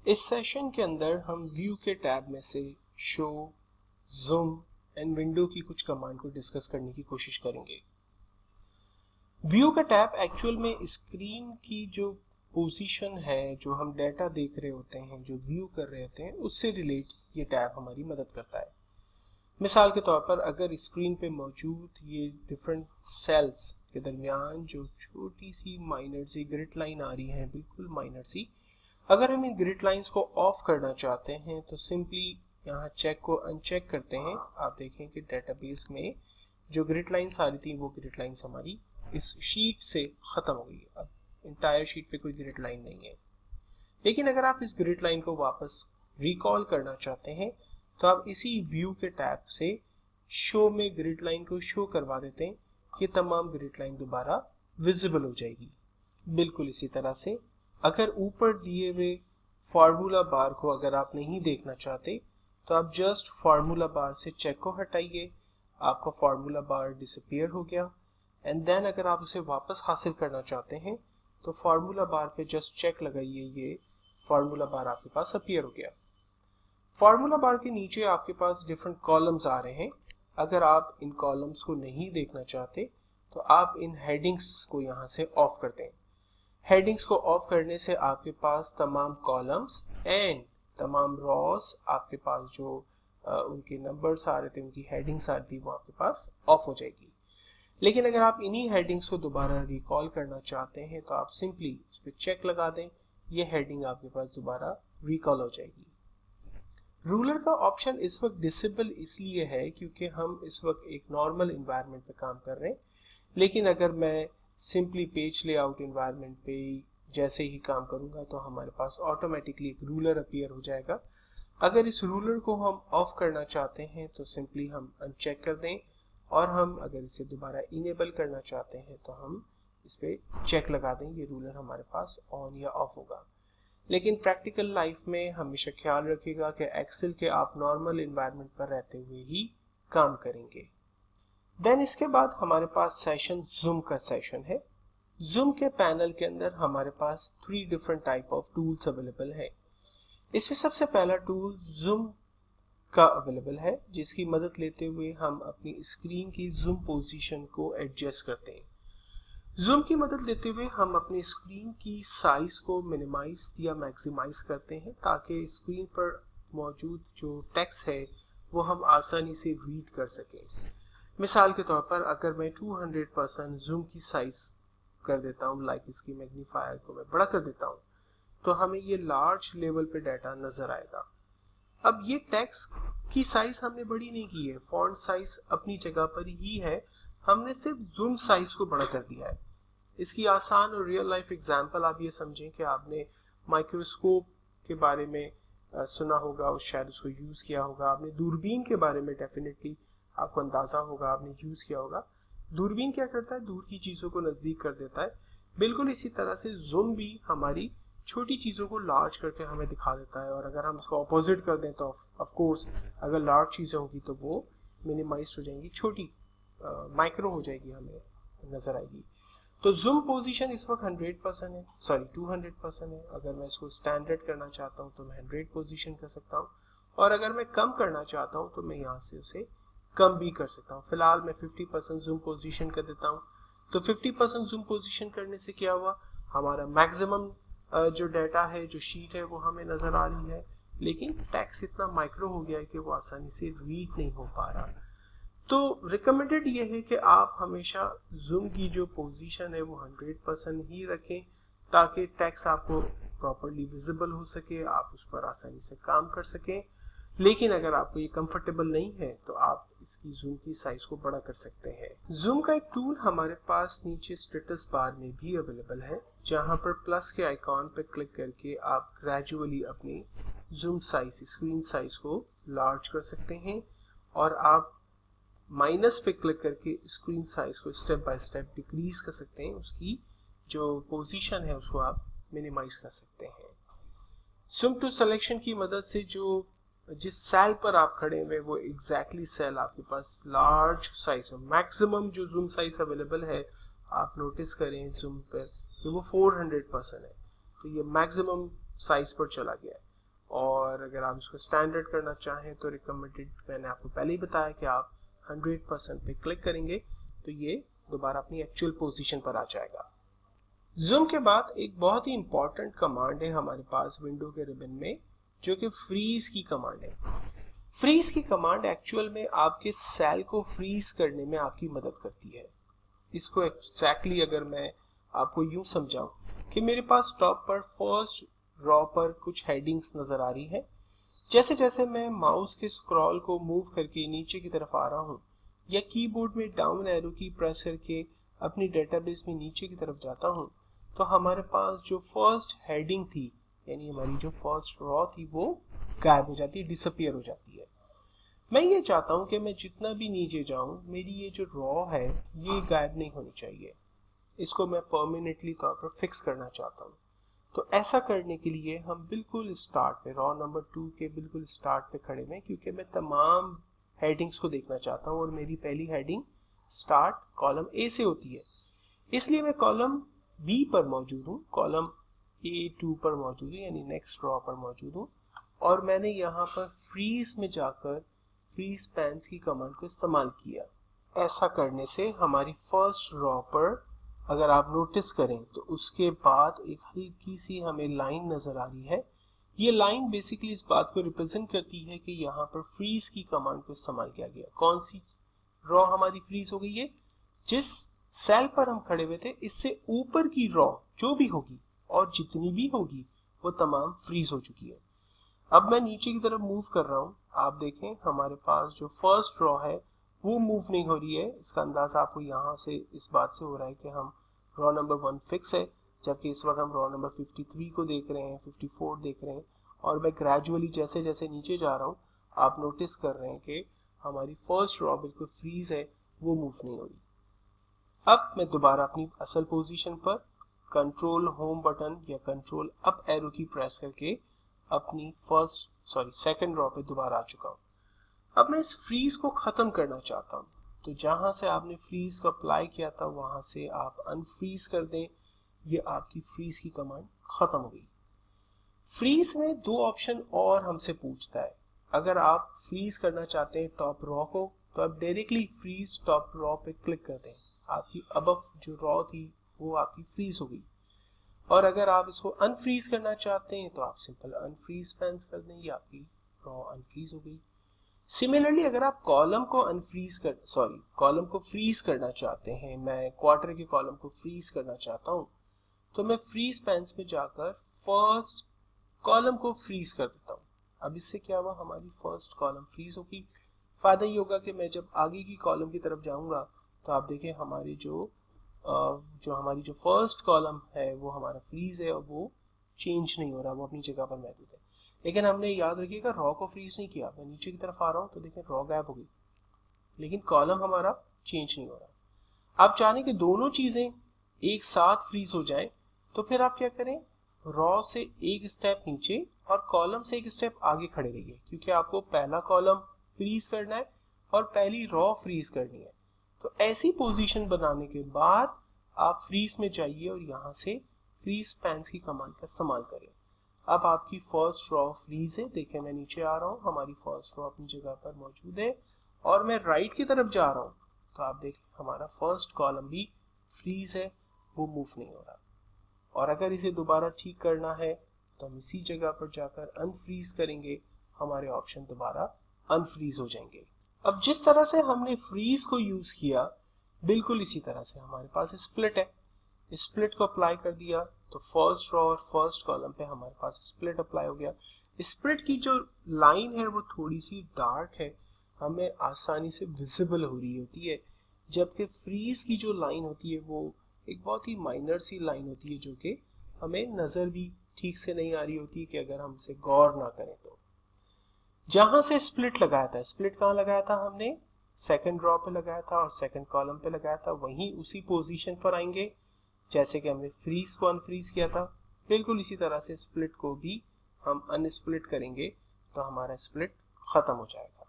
इस सेशन के अंदर हम व्यू के टैब में से शो, जूम एंड विंडो की कुछ कमांड को डिस्कस करने की कोशिश करेंगे। व्यू का टैब एक्चुअल में स्क्रीन की जो पोजीशन है, जो हम डाटा देख रहे होते हैं, जो व्यू कर रहे होते हैं, उससे रिलेट ये टैब हमारी मदद करता है। मिसाल के तौर पर अगर स्क्रीन पे मौजूद ये डिफरेंट सेल्स के दरमियान जो छोटी सी माइनर सी ग्रिड लाइन आ रही है, बिल्कुल माइनर सी, अगर हम इन ग्रिड लाइंस को ऑफ करना चाहते हैं तो सिंपली यहाँ चेक को अनचेक करते हैं। आप देखें कि डेटाबेस में जो ग्रिड लाइंस आ रही थी वो ग्रिड लाइंस हमारी इस शीट से खत्म हो गई। अब इंटायर शीट पे कोई ग्रिड लाइन नहीं है। लेकिन अगर आप इस ग्रिड लाइन को वापस रिकॉल करना चाहते हैं तो आप इसी व्यू के टैब से शो में ग्रिड लाइन को शो करवा देते हैं। ये तमाम ग्रिड लाइन दोबारा विजिबल हो जाएगी। बिल्कुल इसी तरह से अगर ऊपर दिए हुए फार्मूला बार को अगर आप नहीं देखना चाहते तो आप जस्ट फार्मूला बार से चेक को हटाइए, आपका फार्मूला बार डिसअपीयर हो गया। एंड देन अगर आप उसे वापस हासिल करना चाहते हैं तो फार्मूला बार पे जस्ट चेक लगाइए, ये फार्मूला बार आपके पास अपीयर हो गया। फार्मूला बार के नीचे आपके पास डिफरेंट कॉलम्स आ रहे हैं। अगर आप इन कॉलम्स को नहीं देखना चाहते तो आप इन हेडिंग्स को यहाँ से ऑफ कर दें। हेडिंग्स को ऑफ करने से आपके पास तमाम कॉलम्स एंड तमाम रॉस, आपके पास जो उनके नंबर्स आ रहे थे, उनकी हेडिंग्स आ रही थी, वो आपके पास ऑफ हो जाएगी। लेकिन अगर आप इन्हीं हेडिंग्स को दोबारा रिकॉल करना चाहते हैं तो आप सिंपली उस पर चेक लगा दें, ये हेडिंग आपके पास दोबारा रिकॉल हो जाएगी। रूलर का ऑप्शन इस वक्त डिसेबल इसलिए है क्योंकि हम इस वक्त एक नॉर्मल इन्वायरमेंट पे काम कर रहे हैं। लेकिन अगर मैं सिंपली पेज लेआउट इन्वायरमेंट पे जैसे ही काम करूंगा तो हमारे पास ऑटोमेटिकली एक रूलर अपीयर हो जाएगा। अगर इस रूलर को हम ऑफ करना चाहते हैं तो सिंपली हम अनचेक कर दें, और हम अगर इसे दोबारा इनेबल करना चाहते हैं तो हम इस पर चेक लगा दें, ये रूलर हमारे पास ऑन या ऑफ होगा। लेकिन प्रैक्टिकल लाइफ में हमेशा ख्याल रखिएगा कि एक्सेल के आप नॉर्मल इन्वायरमेंट पर रहते हुए ही काम करेंगे। देन इसके बाद हमारे पास सेशन जूम का सेशन है। जूम के पैनल के अंदर हमारे पास 3 different type of tools available है। इसमें सबसे पहला टूल जूम का अवेलेबल है, जिसकी मदद लेते हुए हम अपनी स्क्रीन की जूम पोजीशन को एडजस्ट करते हैं। जूम की मदद लेते हुए हम अपनी स्क्रीन की साइज को मिनिमाइज या मैक्सिमाइज करते हैं ताकि स्क्रीन पर मौजूद जो टेक्स्ट है वो हम आसानी से रीड कर सकें। मिसाल के तौर पर अगर मैं 200% जूम की साइज कर देता हूँ, लाइक इसकी मैग्नीफायर को मैं बड़ा कर देता हूँ, तो हमें ये लार्ज लेवल पे डाटा नजर आएगा। अब ये टेक्स्ट की साइज हमने बड़ी नहीं की है, फॉन्ट साइज अपनी जगह पर ही है, हमने सिर्फ जूम साइज को बड़ा कर दिया है। इसकी आसान और रियल लाइफ एग्जांपल आप ये समझें कि आपने माइक्रोस्कोप के बारे में सुना होगा और शायद उसको यूज किया होगा। आपने दूरबीन के बारे में डेफिनेटली आपको अंदाजा होगा, आपने यूज किया होगा। दूरबीन क्या करता है, दूर की चीजों को नजदीक कर देता है। बिल्कुल इसी तरह से जूम भी हमारी छोटी चीजों को लार्ज करके हमें दिखा देता है, और अगर हम उसको अपोजिट कर दें तो ऑफ कोर्स अगर लार्ज चीजें होगी तो वो मिनिमाइज हो जाएंगी, छोटी माइक्रो हो जाएगी, हमें नजर आएगी। तो जूम पोजीशन इस वक्त 100% है, सॉरी 200% है। अगर मैं इसको स्टैंडर्ड करना चाहता हूँ तो मैं 100 पोजीशन कर सकता हूँ, और अगर मैं कम करना चाहता हूँ तो मैं यहाँ से उसे कम भी कर सकता हूँ। फिलहाल मैं 50% जूम पोजीशन कर देता हूँ। तो 50% जूम पोजीशन करने से क्या हुआ, हमारा मैक्सिमम जो डाटा है, जो शीट है, वो हमें नजर आ रही है, लेकिन टेक्स्ट इतना माइक्रो हो गया है कि वो आसानी से रीड नहीं हो पा रहा। तो रिकमेंडेड ये है कि आप हमेशा जूम की जो पोजीशन है वो 100% ही रखें ताकि टेक्स्ट आपको प्रॉपर्ली विजिबल हो सके, आप उस पर आसानी से काम कर सकें। लेकिन अगर आपको ये कंफर्टेबल नहीं है तो आप इसकी जूम की साइज को बड़ा कर सकते हैं। जूम का एक टूल हमारे पास नीचे स्टेटस बार में भी अवेलेबल है, जहां पर प्लस के आइकॉन पर क्लिक करके आप ग्रेजुअली अपनी जूम साइज, स्क्रीन साइज को लार्ज कर सकते हैं, और आप माइनस पे क्लिक करके स्क्रीन साइज को स्टेप बाय स्टेप डिक्रीज कर सकते हैं। उसकी जो पोजीशन है उसको आप मिनिमाइज कर सकते हैं। जूम टू सिलेक्शन की मदद से जो जिस सेल पर आप खड़े हुए वो एग्जैक्टली सेल आपके पास लार्ज साइज हो। मैक्सिमम जो जूम साइज अवेलेबल है आप नोटिस करें जूम पर कि वो 400% है, तो ये मैक्सिमम साइज पर चला गया है। और अगर आप इसको स्टैंडर्ड करना चाहें तो रिकमेंडेड, मैंने आपको पहले ही बताया कि आप 100% पे क्लिक करेंगे तो ये दोबारा अपनी एक्चुअल पोजीशन पर आ जाएगा। जूम के बाद एक बहुत ही इंपॉर्टेंट कमांड है हमारे पास विंडो के रिबन में, जो कि फ्रीज की कमांड है। फ्रीज की कमांड एक्चुअल में आपके सेल को फ्रीज करने में आपकी मदद करती है। इसको एक्जैक्टली अगर मैं आपको यूं समझाऊं कि मेरे पास टॉप पर फर्स्ट रॉ पर कुछ हेडिंग्स नजर आ रही है, जैसे जैसे मैं माउस के स्क्रॉल को मूव करके नीचे की तरफ आ रहा हूं या कीबोर्ड में डाउन एरो की प्रेस करके अपनी डेटाबेस में नीचे की तरफ जाता हूं, तो हमारे पास जो फर्स्ट हेडिंग थी, यानी हमारी जो फर्स्ट रॉ थी, वो गायब हो जाती है, डिसअपियर हो जाती है। मैं ये चाहता हूं कि मैं जितना भी नीचे जाऊं, मेरी ये जो रॉ है ये गायब नहीं होनी चाहिए। इसको मैं परमानेंटली तौर पर फिक्स करना चाहता हूं। तो ऐसा करने के लिए हम बिल्कुल स्टार्ट पे, रॉ नंबर 2 के बिल्कुल स्टार्ट पे खड़े हैं, क्योंकि मैं तमाम हेडिंग्स को देखना चाहता हूं और मेरी पहली हेडिंग स्टार्ट कॉलम ए से होती है, इसलिए मैं कॉलम बी पर मौजूद हूं, कॉलम A2 पर मौजूद हूं, यानी नेक्स्ट रॉ पर मौजूद हूं। और मैंने यहाँ पर फ्रीज में जाकर फ्रीज पैन्स की कमांड को इस्तेमाल किया। ऐसा करने से हमारी फर्स्ट रॉ पर अगर आप नोटिस करें तो उसके बाद एक हल्की सी हमें लाइन नजर आ रही है। ये लाइन बेसिकली इस बात को रिप्रेजेंट करती है कि यहाँ पर फ्रीज की कमांड को इस्तेमाल किया गया। कौन सी रॉ हमारी फ्रीज हो गई है? जिस सेल पर हम खड़े हुए थे, इससे ऊपर की रॉ जो भी होगी और जितनी भी होगी वो तमाम फ्रीज हो चुकी है। अब मैं नीचे की तरफ मूव कर रहा हूँ, आप देखें हमारे पास जो फर्स्ट रॉ है वो मूव नहीं हो रही है। इसका अंदाजा आपको यहाँ से इस बात से हो रहा है कि हम रॉ नंबर 1 फिक्स है, जबकि इस वक्त हम रॉ नंबर 53 को देख रहे हैं, 54 देख रहे हैं, और मैं ग्रेजुअली जैसे जैसे नीचे जा रहा हूँ आप नोटिस कर रहे हैं कि हमारी फर्स्ट रॉ बिल्कुल फ्रीज है, वो मूव नहीं हो रही। अब मैं दोबारा अपनी असल पोजीशन पर कंट्रोल होम बटन या कंट्रोल अप एरो की प्रेस करके अपनी सेकंड रॉ पे दोबारा आ चुका हूँ। अब मैं इस फ्रीज को खत्म करना चाहता हूँ, तो जहां से आपने फ्रीज को अप्लाई किया था वहां से आप अनफ्रीज कर दें। ये आपकी फ्रीज की कमांड खत्म हो गई। फ्रीज में दो ऑप्शन और हमसे पूछता है। अगर आप फ्रीज करना चाहते हैं टॉप रॉ को, तो आप डायरेक्टली फ्रीज टॉप रॉ पे क्लिक कर दें, आपकी अबव जो रॉ थी वो आपकी फ्रीज हो गई। और अगर आप इसको अनफ्रीज करना चाहते हैं तो आप सिंपल अनफ्रीज पैन्स कर दें, ये आपकी रॉ अनफ्रीज हो गई। सिमिलरली अगर आप कॉलम को फ्रीज करना चाहते हैं, मैं क्वार्टर के कॉलम को फ्रीज करना चाहता हूं, तो मैं फ्रीज पैन्स में जाकर फर्स्ट कॉलम को फ्रीज कर देता हूं। अब इससे क्या हुआ, हमारी फर्स्ट कॉलम फ्रीज होगी। फायदा ये होगा कि मैं जब आगे की कॉलम की तरफ जाऊंगा तो आप देखें हमारी हमारी जो फर्स्ट कॉलम है वो हमारा फ्रीज है और वो चेंज नहीं हो रहा, वो अपनी जगह पर मौजूद है। लेकिन हमने याद रखिएगा रॉ को फ्रीज नहीं किया। मैं नीचे की तरफ आ रहा हूं तो देखें रॉ गायब हो गई, लेकिन कॉलम हमारा चेंज नहीं हो रहा। आप चाहें कि दोनों चीजें एक साथ फ्रीज हो जाए, तो फिर आप क्या करें, रॉ से एक स्टेप नीचे और कॉलम से एक स्टेप आगे खड़े रहिए, क्योंकि आपको पहला कॉलम फ्रीज करना है और पहली रॉ फ्रीज करनी है। तो ऐसी पोजीशन बनाने के बाद आप फ्रीज में जाइए और यहाँ से फ्रीज पैन्स की कमांड का इस्तेमाल करें। अब आपकी फर्स्ट रॉ फ्रीज है, देखें मैं नीचे आ रहा हूँ, हमारी फर्स्ट रॉ अपनी जगह पर मौजूद है और मैं राइट की तरफ जा रहा हूँ, तो आप देखें हमारा फर्स्ट कॉलम भी फ्रीज है, वो मूव नहीं हो रहा। और अगर इसे दोबारा ठीक करना है तो हम इसी जगह पर जाकर अनफ्रीज करेंगे, हमारे ऑप्शन दोबारा अनफ्रीज हो जाएंगे। अब जिस तरह से हमने फ्रीज को यूज किया, बिल्कुल इसी तरह से हमारे पास स्प्लिट है। स्प्लिट को अप्लाई कर दिया तो फर्स्ट रॉ और फर्स्ट कॉलम पे हमारे पास स्प्लिट अप्लाई हो गया। स्प्लिट की जो लाइन है वो थोड़ी सी डार्क है, हमें आसानी से विजिबल हो रही होती है, जबकि फ्रीज की जो लाइन होती है वो एक बहुत ही माइनर सी लाइन होती है, जो कि हमें नजर भी ठीक से नहीं आ रही होती कि अगर हम इसे गौर ना करें तो। जहां से स्प्लिट लगाया था, स्प्लिट कहाँ लगाया था, हमने सेकंड रॉ पे लगाया था और सेकंड कॉलम पे लगाया था, वहीं उसी पोजीशन पर आएंगे जैसे कि हमने फ्रीज को अनफ्रीज किया था। बिल्कुल इसी तरह से स्प्लिट को भी हम अनस्प्लिट करेंगे तो हमारा स्प्लिट खत्म हो जाएगा।